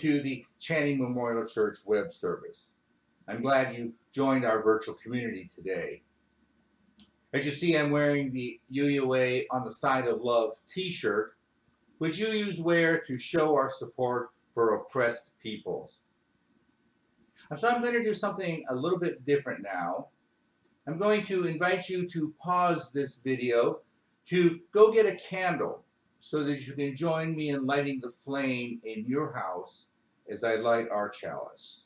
to the Channing Memorial Church web service. I'm glad you joined our virtual community today. As you see, I'm wearing the UUA on the Side of Love t-shirt, which UUs wear to show our support for oppressed peoples. So I'm going to do something a little bit different now. I'm going to invite you to pause this video to go get a candle so that you can join me in lighting the flame in your house as I light our chalice.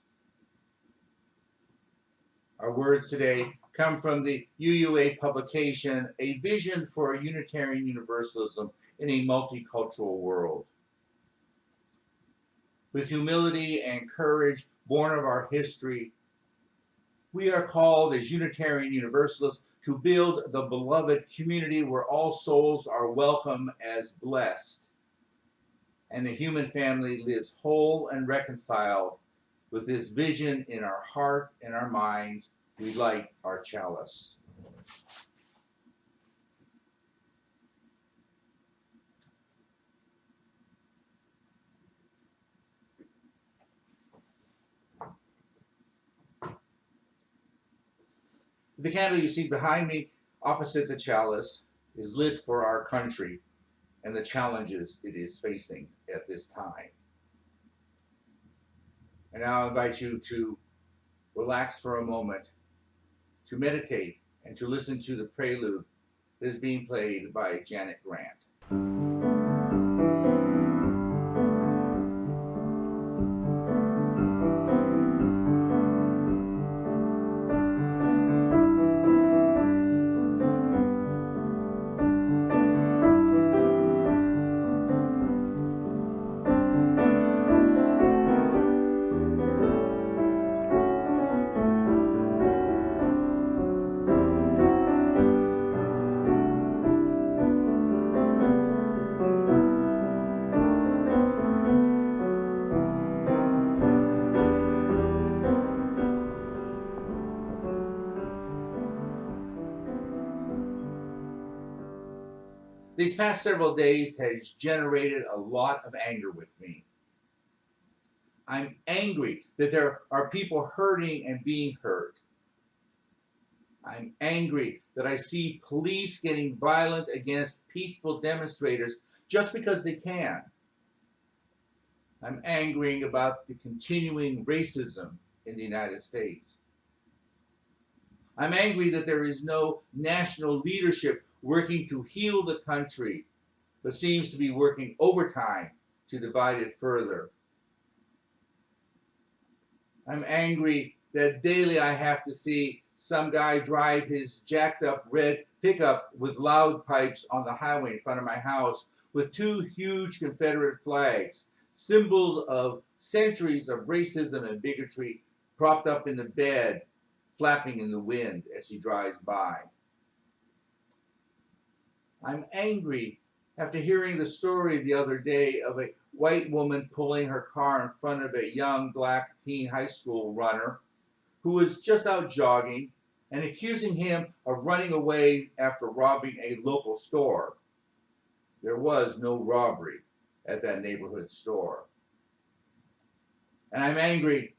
Our words today come from the UUA publication, A Vision for Unitarian Universalism in a Multicultural World. With humility and courage born of our history, we are called as Unitarian Universalists to build the beloved community where all souls are welcome as blessed, and the human family lives whole and reconciled. With this vision in our heart and our minds, we light our chalice. The candle you see behind me, opposite the chalice, is lit for our country and the challenges it is facing at this time. And now I invite you to relax for a moment, to meditate, and to listen to the Prelude that is being played by Janet Grant. These past several days has generated a lot of anger with me. I'm angry that there are people hurting and being hurt. I'm angry that I see police getting violent against peaceful demonstrators just because they can. I'm angry about the continuing racism in the United States. I'm angry that there is no national leadership working to heal the country, but seems to be working overtime to divide it further. I'm angry that daily I have to see some guy drive his jacked up red pickup with loud pipes on the highway in front of my house with two huge Confederate flags, symbols of centuries of racism and bigotry, propped up in the bed, flapping in the wind as he drives by. I'm angry after hearing the story the other day of a white woman pulling her car in front of a young black teen high school runner who was just out jogging and accusing him of running away after robbing a local store. There was no robbery at that neighborhood store. And I'm angry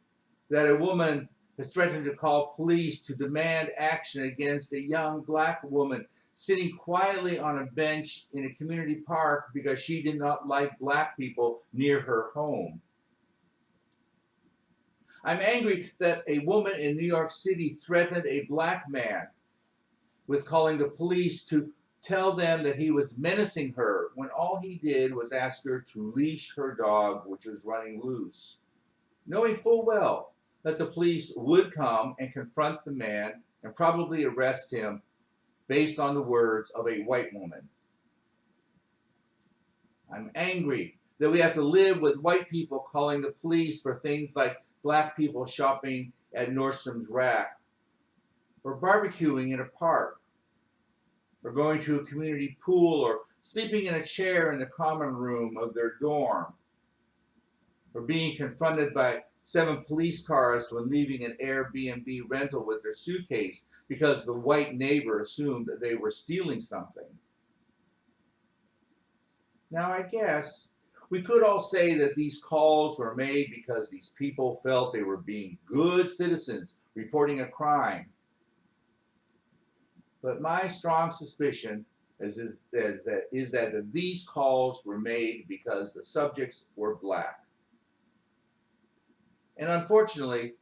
that a woman has threatened to call police to demand action against a young black woman sitting quietly on a bench in a community park because she did not like black people near her home. I'm angry that a woman in New York City threatened a black man with calling the police to tell them that he was menacing her when all he did was ask her to leash her dog, which was running loose, knowing full well that the police would come and confront the man and probably arrest him based on the words of a white woman. I'm angry that we have to live with white people calling the police for things like black people shopping at Nordstrom's Rack, or barbecuing in a park, or going to a community pool, or sleeping in a chair in the common room of their dorm, or being confronted by 7 police cars when leaving an Airbnb rental with their suitcase because the white neighbor assumed that they were stealing something. Now, I guess We could all say that these calls were made because these people felt they were being good citizens reporting a crime. But my strong suspicion is that these calls were made because the subjects were black. And unfortunately,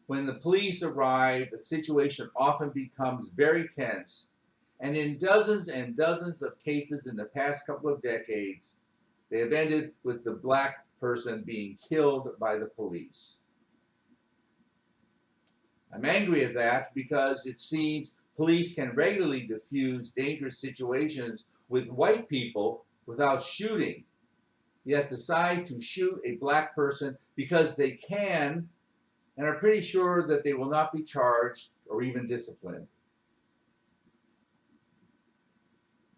when the police arrive, the situation often becomes very tense. And in dozens and dozens of cases in the past couple of decades, they have ended with the black person being killed by the police. I'm angry at that because it seems police can regularly diffuse dangerous situations with white people without shooting, yet decide to shoot a black person because they can and are pretty sure that they will not be charged or even disciplined.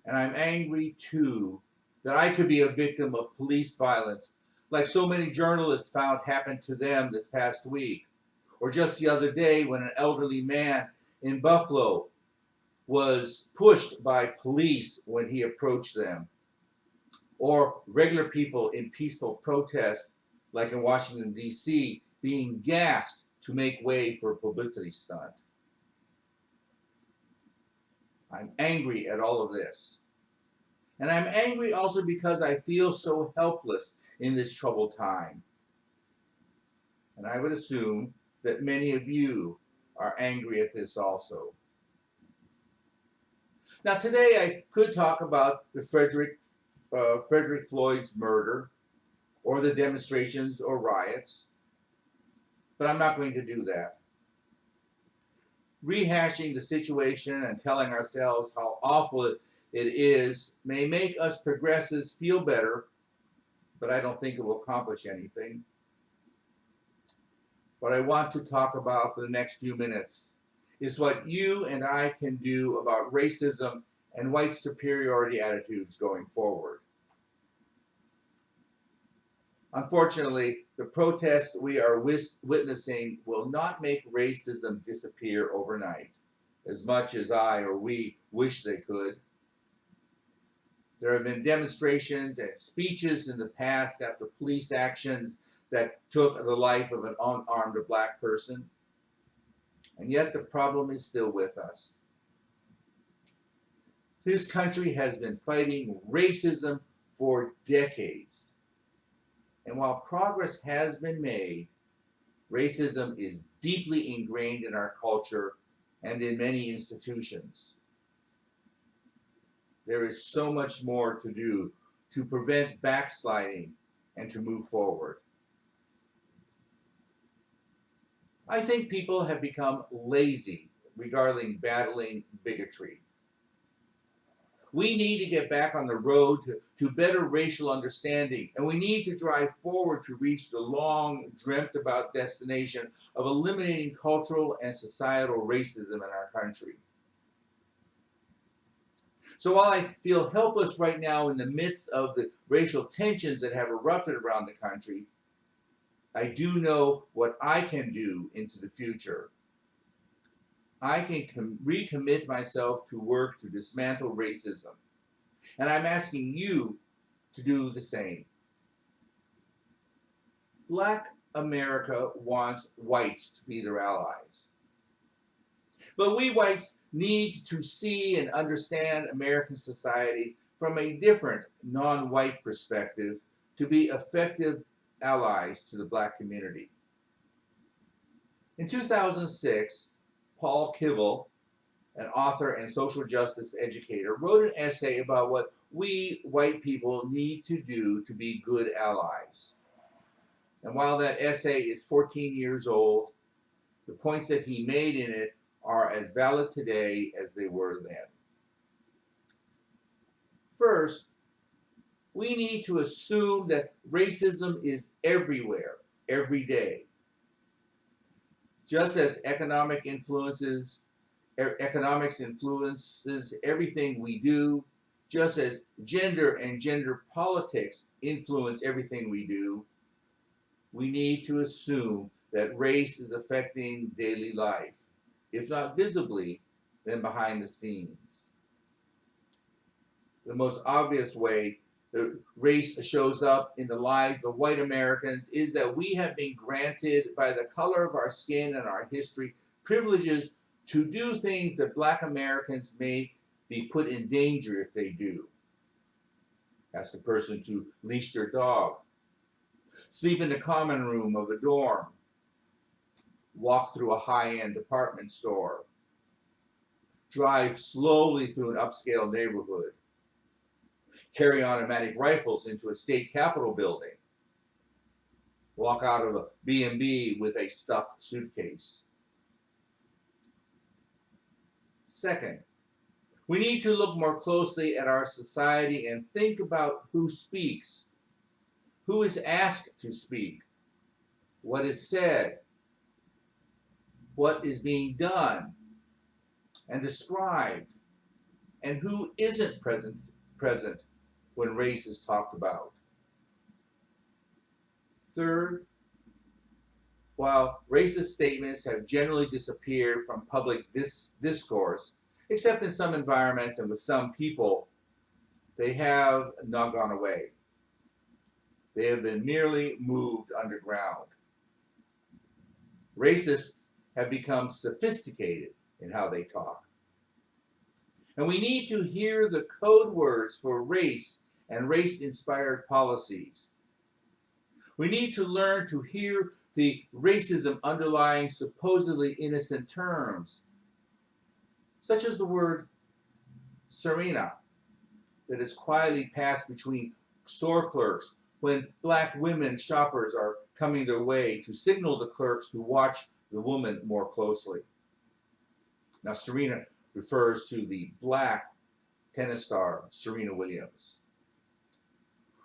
And I'm angry too that I could be a victim of police violence, like so many journalists found happened to them this past week, or just the other day when an elderly man in Buffalo was pushed by police when he approached them, or regular people in peaceful protests, like in Washington, D.C., being gassed to make way for a publicity stunt. I'm angry at all of this. And I'm angry also because I feel so helpless in this troubled time. And I would assume that many of you are angry at this also. Now today I could talk about the Frederick Floyd's murder, or the demonstrations or riots, but I'm not going to do that. Rehashing the situation and telling ourselves how awful it is may make us progressives feel better, but I don't think it will accomplish anything. What I want to talk about for the next few minutes is what you and I can do about racism and white superiority attitudes going forward. Unfortunately, the protests we are witnessing will not make racism disappear overnight, as much as I or we wish they could. There have been demonstrations and speeches in the past after police actions that took the life of an unarmed black person, and yet the problem is still with us. This country has been fighting racism for decades. And while progress has been made, racism is deeply ingrained in our culture and in many institutions. There is so much more to do to prevent backsliding and to move forward. I think people have become lazy regarding battling bigotry. We need to get back on the road to better racial understanding, and we need to drive forward to reach the long dreamt about destination of eliminating cultural and societal racism in our country. So while I feel helpless right now in the midst of the racial tensions that have erupted around the country, I do know what I can do into the future. I can recommit myself to work to dismantle racism. And I'm asking you to do the same. Black America wants whites to be their allies. But we whites need to see and understand American society from a different, non-white perspective to be effective allies to the black community. In 2006, Paul Kivel, an author and social justice educator, wrote an essay about what we white people need to do to be good allies. And while that essay is 14 years old, the points that he made in it are as valid today as they were then. First, we need to assume that racism is everywhere, every day. Just as economics influences everything we do, just as gender and gender politics influence everything we do, we need to assume that race is affecting daily life, if not visibly, then behind the scenes. The most obvious way race shows up in the lives of white Americans is that we have been granted by the color of our skin and our history privileges to do things that black Americans may be put in danger if they do. Ask a person to leash their dog, sleep in the common room of a dorm, walk through a high-end department store, drive slowly through an upscale neighborhood, carry automatic rifles into a state capitol building, walk out of a B&B with a stuffed suitcase. Second, we need to look more closely at our society and think about who speaks, who is asked to speak, what is said, what is being done and described, and who isn't present when race is talked about. Third, while racist statements have generally disappeared from public discourse, except in some environments and with some people, they have not gone away. They have been merely moved underground. Racists have become sophisticated in how they talk. And we need to hear the code words for race and race-inspired policies. We need to learn to hear the racism underlying supposedly innocent terms, such as the word Serena, that is quietly passed between store clerks when black women shoppers are coming their way to signal the clerks to watch the woman more closely. Now, Serena refers to the black tennis star Serena Williams.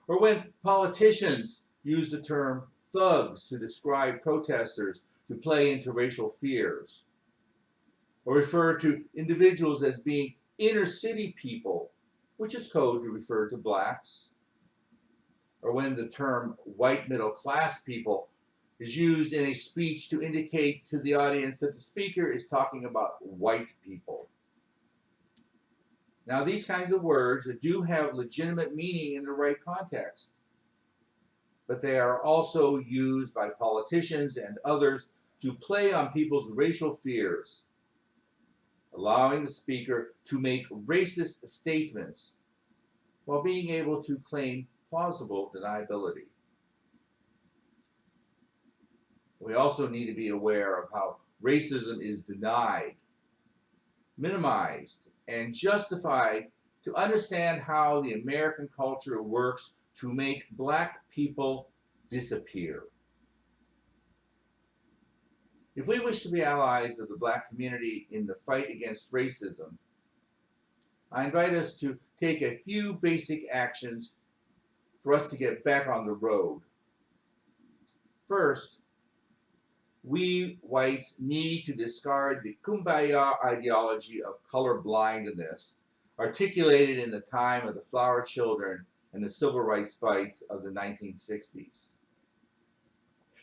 Or when politicians use the term thugs to describe protesters to play into racial fears, or refer to individuals as being inner city people, which is code to refer to blacks, or when the term white middle class people is used in a speech to indicate to the audience that the speaker is talking about white people. Now, these kinds of words do have legitimate meaning in the right context, but they are also used by politicians and others to play on people's racial fears, allowing the speaker to make racist statements while being able to claim plausible deniability. We also need to be aware of how racism is denied, minimized, and justified to understand how the American culture works to make black people disappear. If we wish to be allies of the black community in the fight against racism, I invite us to take a few basic actions for us to get back on the road. First, we whites need to discard the kumbaya ideology of colorblindness articulated in the time of the flower children and the civil rights fights of the 1960s.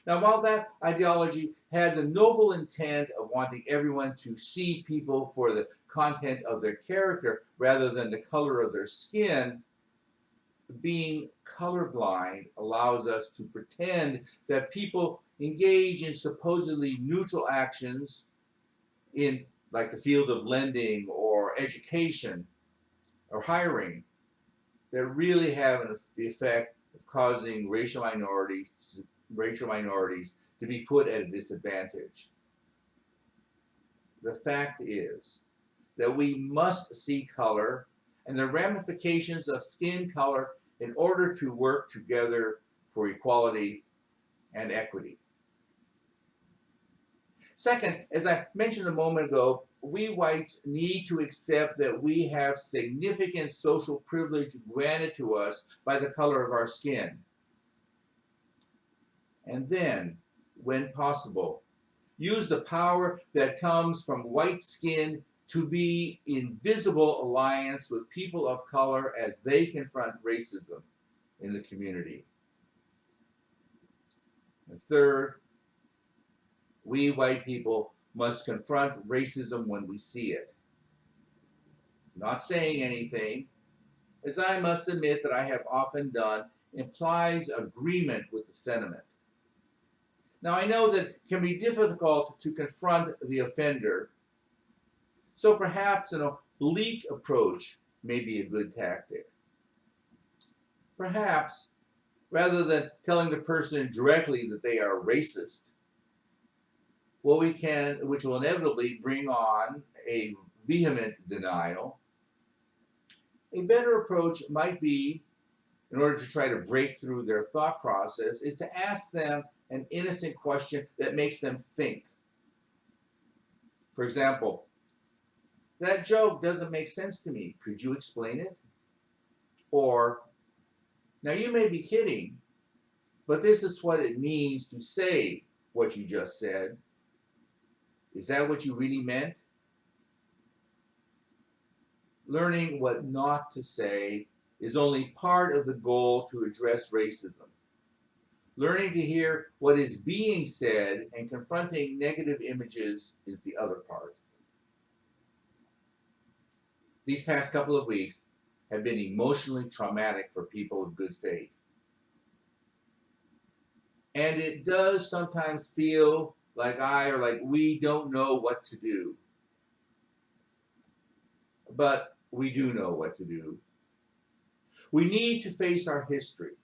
Now, while that ideology had the noble intent of wanting everyone to see people for the content of their character rather than the color of their skin, being colorblind allows us to pretend that people engage in supposedly neutral actions in like the field of lending or education or hiring that really have the effect of causing racial minorities to be put at a disadvantage. The fact is that we must see color and the ramifications of skin color in order to work together for equality and equity. Second, as I mentioned a moment ago, we whites need to accept that we have significant social privilege granted to us by the color of our skin. And then, when possible, use the power that comes from white skin to be in visible alliance with people of color as they confront racism in the community. And third, we white people must confront racism when we see it. Not saying anything, as I must admit that I have often done, implies agreement with the sentiment. Now, I know that it can be difficult to confront the offender, so perhaps an oblique approach may be a good tactic. Perhaps, rather than telling the person directly that they are racist, which will inevitably bring on a vehement denial, a better approach might be, in order to try to break through their thought process, is to ask them an innocent question that makes them think. For example, that joke doesn't make sense to me. Could you explain it? Or, now you may be kidding, but this is what it means to say what you just said. Is that what you really meant? Learning what not to say is only part of the goal to address racism. Learning to hear what is being said and confronting negative images is the other part. These past couple of weeks have been emotionally traumatic for people of good faith. And it does sometimes feel like we don't know what to do. But we do know what to do. We need to face our history,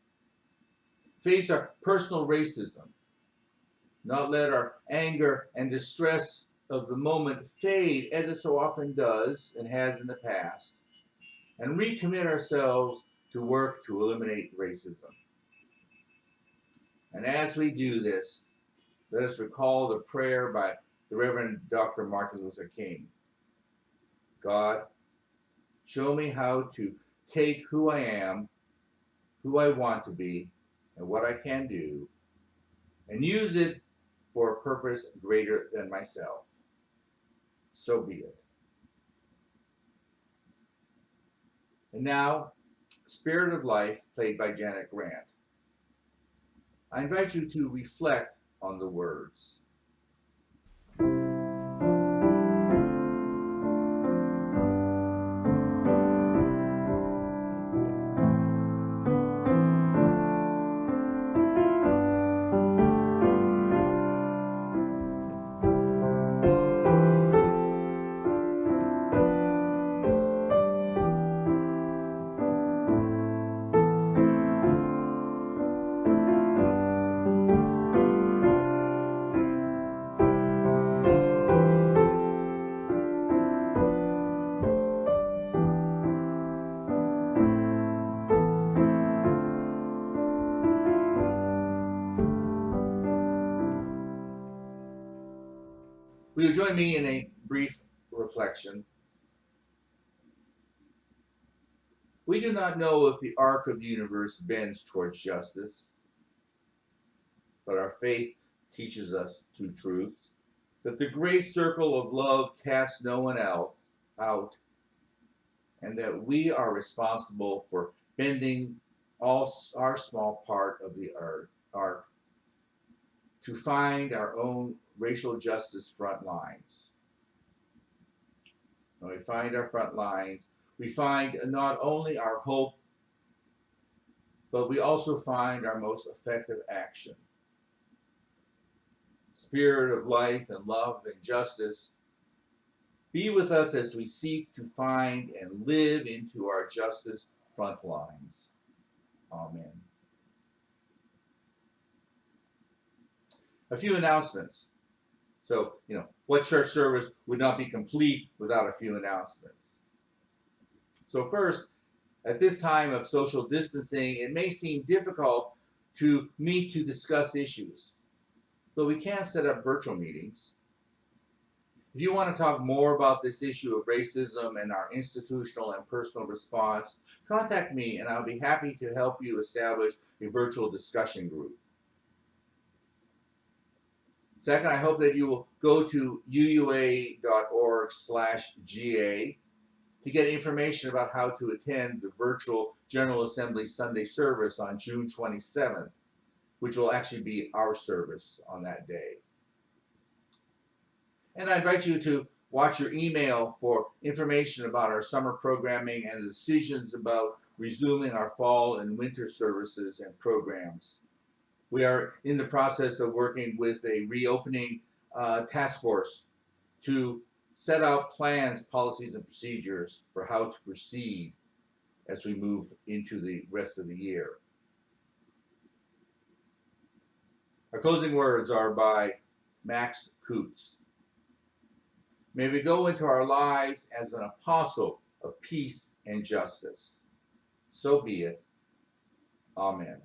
face our personal racism, not let our anger and distress of the moment fade as it so often does and has in the past, and recommit ourselves to work to eliminate racism. And as we do this, let us recall the prayer by the Reverend Dr. Martin Luther King. God, show me how to take who I am, who I want to be, and what I can do, and use it for a purpose greater than myself. So be it. And now, Spirit of Life, played by Janet Grant. I invite you to reflect on the words. Will you join me in a brief reflection? We do not know if the arc of the universe bends towards justice, but our faith teaches us two truths: that the great circle of love casts no one out, and that we are responsible for bending our small part of the arc to find our own racial justice front lines. When we find our front lines, we find not only our hope, but we also find our most effective action. Spirit of life and love and justice, be with us as we seek to find and live into our justice front lines. Amen. A few announcements. So, what church service would not be complete without a few announcements? So first, at this time of social distancing, it may seem difficult to meet to discuss issues, but we can set up virtual meetings. If you want to talk more about this issue of racism and our institutional and personal response, contact me and I'll be happy to help you establish a virtual discussion group. Second, I hope that you will go to uua.org/GA to get information about how to attend the virtual General Assembly Sunday service on June 27th, which will actually be our service on that day. And I invite you to watch your email for information about our summer programming and the decisions about resuming our fall and winter services and programs. We are in the process of working with a reopening task force to set out plans, policies, and procedures for how to proceed as we move into the rest of the year. Our closing words are by Max Kutz. May we go into our lives as an apostle of peace and justice. So be it. Amen.